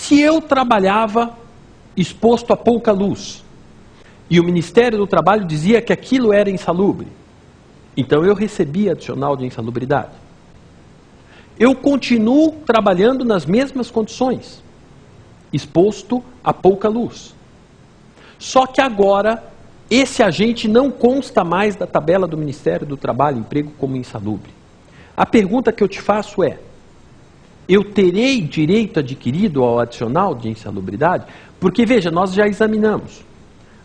Se eu trabalhava exposto a pouca luz, e o Ministério do Trabalho dizia que aquilo era insalubre, então eu recebia adicional de insalubridade. Eu continuo trabalhando nas mesmas condições, exposto a pouca luz. Só que agora, esse agente não consta mais da tabela do Ministério do Trabalho e Emprego como insalubre. A pergunta que eu te faço é, eu terei direito adquirido ao adicional de insalubridade? Porque, veja, nós já examinamos.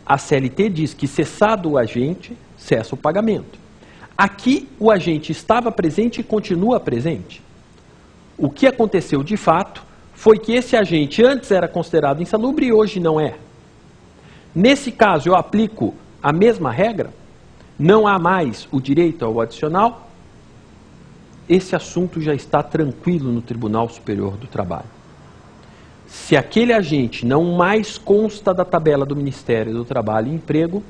A CLT diz que cessado o agente, cessa o pagamento. Aqui, o agente estava presente e continua presente. O que aconteceu de fato foi que esse agente antes era considerado insalubre e hoje não é. Nesse caso, eu aplico a mesma regra? Não há mais o direito ao adicional? Esse assunto já está tranquilo no Tribunal Superior do Trabalho. Se aquele agente não mais consta da tabela do Ministério do Trabalho e Emprego,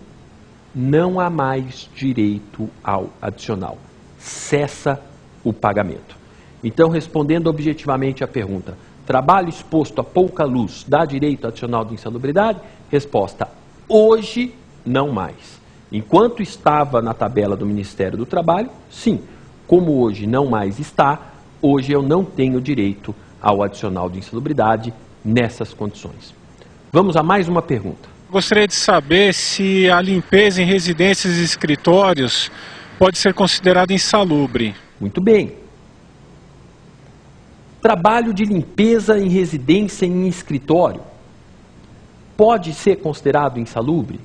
não há mais direito ao adicional. Cessa o pagamento. Então, respondendo objetivamente à pergunta, trabalho exposto a pouca luz dá direito adicional de insalubridade? Resposta, hoje não mais. Enquanto estava na tabela do Ministério do Trabalho, sim. Como hoje não mais está, hoje eu não tenho direito ao adicional de insalubridade nessas condições. Vamos a mais uma pergunta. Gostaria de saber se a limpeza em residências e escritórios pode ser considerada insalubre. Muito bem. Trabalho de limpeza em residência e em escritório pode ser considerado insalubre?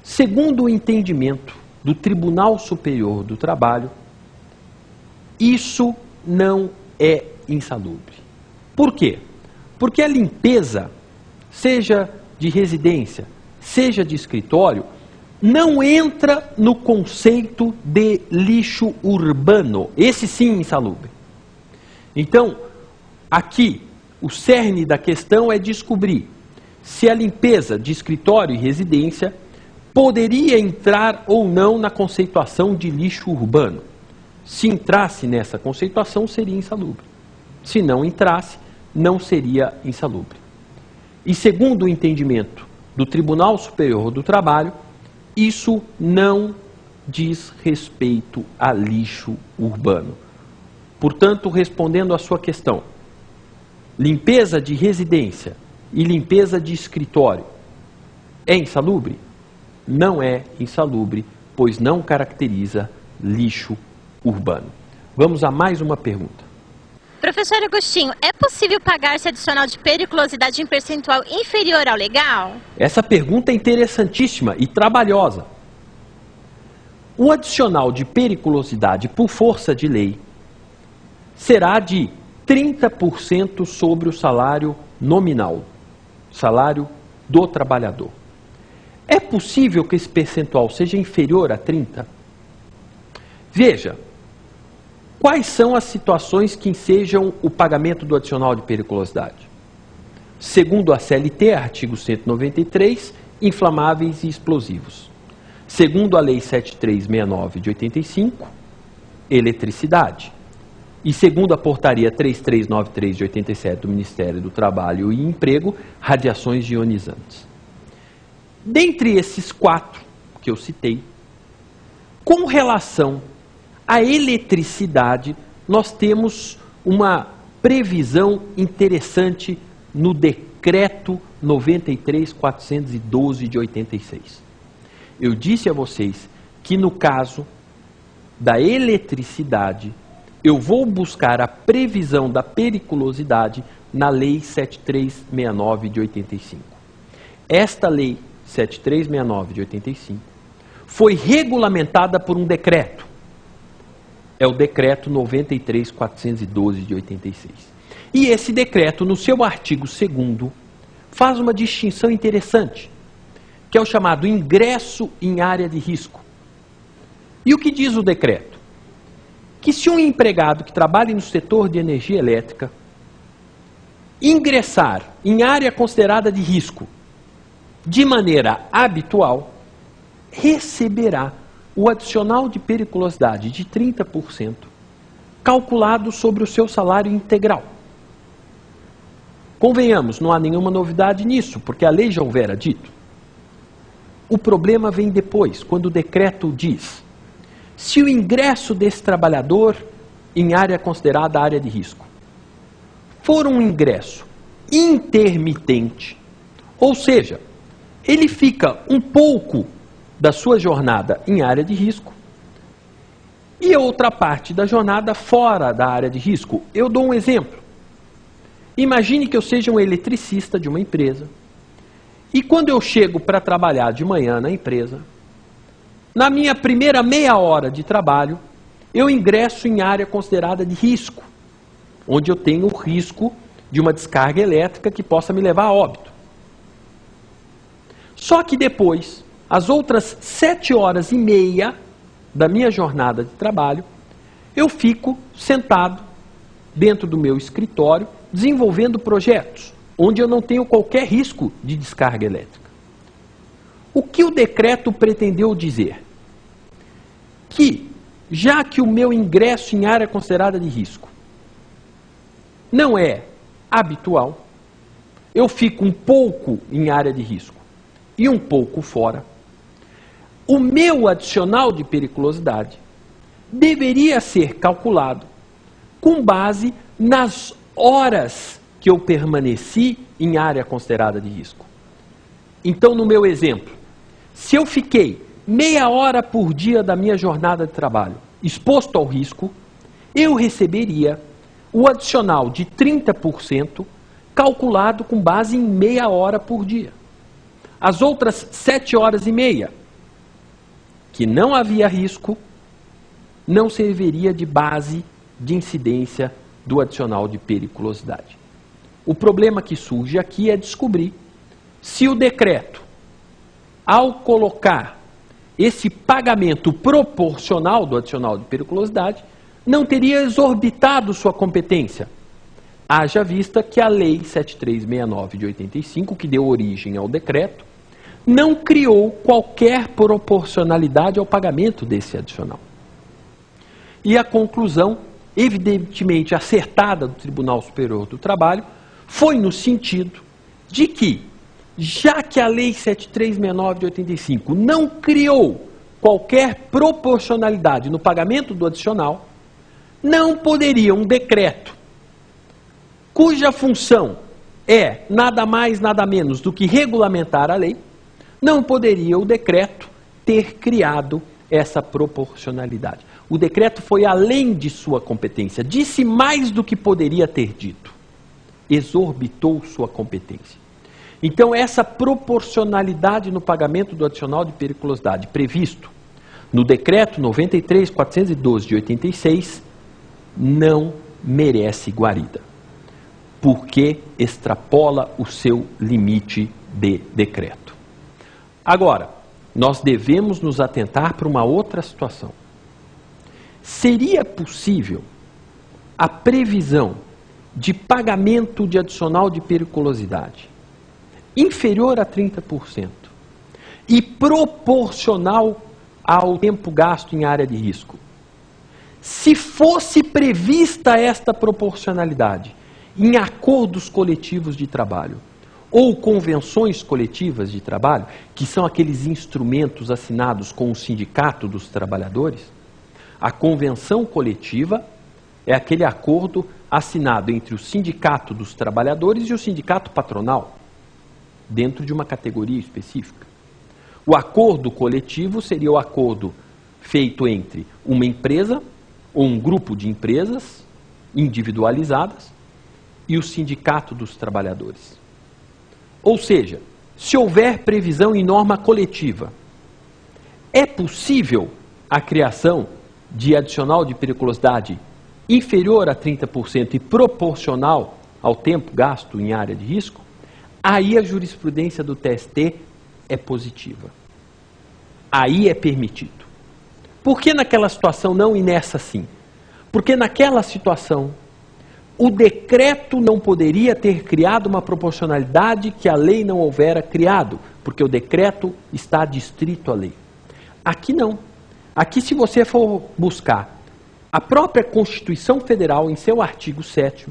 Segundo o entendimento do Tribunal Superior do Trabalho, isso não é insalubre. Por quê? Porque a limpeza, seja de residência, seja de escritório, não entra no conceito de lixo urbano. Esse sim insalubre. Então, aqui, o cerne da questão é descobrir se a limpeza de escritório e residência poderia entrar ou não na conceituação de lixo urbano. Se entrasse nessa conceituação, seria insalubre. Se não entrasse, não seria insalubre. E segundo o entendimento do Tribunal Superior do Trabalho, isso não diz respeito a lixo urbano. Portanto, respondendo à sua questão, limpeza de residência e limpeza de escritório é insalubre? Não é insalubre, pois não caracteriza lixo urbano. Vamos a mais uma pergunta. Professor Agostinho, é possível pagar-se adicional de periculosidade em percentual inferior ao legal? Essa pergunta é interessantíssima e trabalhosa. O adicional de periculosidade por força de lei será de 30% sobre o salário nominal, salário do trabalhador. É possível que esse percentual seja inferior a 30%? Veja, quais são as situações que ensejam o pagamento do adicional de periculosidade? Segundo a CLT, artigo 193, inflamáveis e explosivos. Segundo a Lei 7369 de 85, eletricidade. E segundo a Portaria 3393 de 87 do Ministério do Trabalho e Emprego, radiações ionizantes. Dentre esses 4 que eu citei, com relação à eletricidade, nós temos uma previsão interessante no Decreto 93.412 de 86. Eu disse a vocês que no caso da eletricidade, eu vou buscar a previsão da periculosidade na Lei 7369 de 85. Esta Lei 7369 de 85 foi regulamentada por um decreto. É o Decreto 93.412 de 86. E esse decreto, no seu artigo 2º, faz uma distinção interessante, que é o chamado ingresso em área de risco. E o que diz o decreto? Que se um empregado que trabalha no setor de energia elétrica ingressar em área considerada de risco de maneira habitual, receberá o adicional de periculosidade de 30%, calculado sobre o seu salário integral. Convenhamos, não há nenhuma novidade nisso, porque a lei já houvera dito. O problema vem depois, quando o decreto diz: se o ingresso desse trabalhador em área considerada área de risco for um ingresso intermitente, ou seja, ele fica um pouco da sua jornada em área de risco e outra parte da jornada fora da área de risco. Eu dou um exemplo. Imagine que eu seja um eletricista de uma empresa e quando eu chego para trabalhar de manhã na empresa, na minha primeira meia hora de trabalho, eu ingresso em área considerada de risco, onde eu tenho o risco de uma descarga elétrica que possa me levar a óbito. Só que depois, as outras 7 horas e meia da minha jornada de trabalho, eu fico sentado dentro do meu escritório, desenvolvendo projetos, onde eu não tenho qualquer risco de descarga elétrica. O que o decreto pretendeu dizer? Que, já que o meu ingresso em área considerada de risco não é habitual, eu fico um pouco em área de risco e um pouco fora, o meu adicional de periculosidade deveria ser calculado com base nas horas que eu permaneci em área considerada de risco. Então, no meu exemplo, se eu fiquei meia hora por dia da minha jornada de trabalho exposto ao risco, eu receberia o adicional de 30% calculado com base em meia hora por dia. As outras 7 horas e meia, que não havia risco, não serviria de base de incidência do adicional de periculosidade. O problema que surge aqui é descobrir se o decreto, ao colocar esse pagamento proporcional do adicional de periculosidade, não teria exorbitado sua competência. Haja vista que a Lei 7369 de 85, que deu origem ao decreto, não criou qualquer proporcionalidade ao pagamento desse adicional. E a conclusão, evidentemente acertada do Tribunal Superior do Trabalho, foi no sentido de que, já que a Lei 7369 de 85 não criou qualquer proporcionalidade no pagamento do adicional, não poderia um decreto, cuja função é nada mais, nada menos do que regulamentar a lei, não poderia o decreto ter criado essa proporcionalidade. O decreto foi além de sua competência, disse mais do que poderia ter dito, exorbitou sua competência. Então, essa proporcionalidade no pagamento do adicional de periculosidade previsto no decreto 93.412 de 86 não merece guarida, porque extrapola o seu limite de decreto. Agora, nós devemos nos atentar para uma outra situação. Seria possível a previsão de pagamento de adicional de periculosidade inferior a 30% e proporcional ao tempo gasto em área de risco, se fosse prevista esta proporcionalidade em acordos coletivos de trabalho ou convenções coletivas de trabalho, que são aqueles instrumentos assinados com o sindicato dos trabalhadores? A convenção coletiva é aquele acordo assinado entre o sindicato dos trabalhadores e o sindicato patronal, dentro de uma categoria específica. O acordo coletivo seria o acordo feito entre uma empresa ou um grupo de empresas individualizadas e o sindicato dos trabalhadores. Ou seja, se houver previsão em norma coletiva, é possível a criação de adicional de periculosidade inferior a 30% e proporcional ao tempo gasto em área de risco? Aí a jurisprudência do TST é positiva. Aí é permitido. Por que naquela situação não e nessa sim? Porque naquela situação o decreto não poderia ter criado uma proporcionalidade que a lei não houvera criado, porque o decreto está adstrito à lei. Aqui não. Aqui, se você for buscar a própria Constituição Federal, em seu artigo 7º,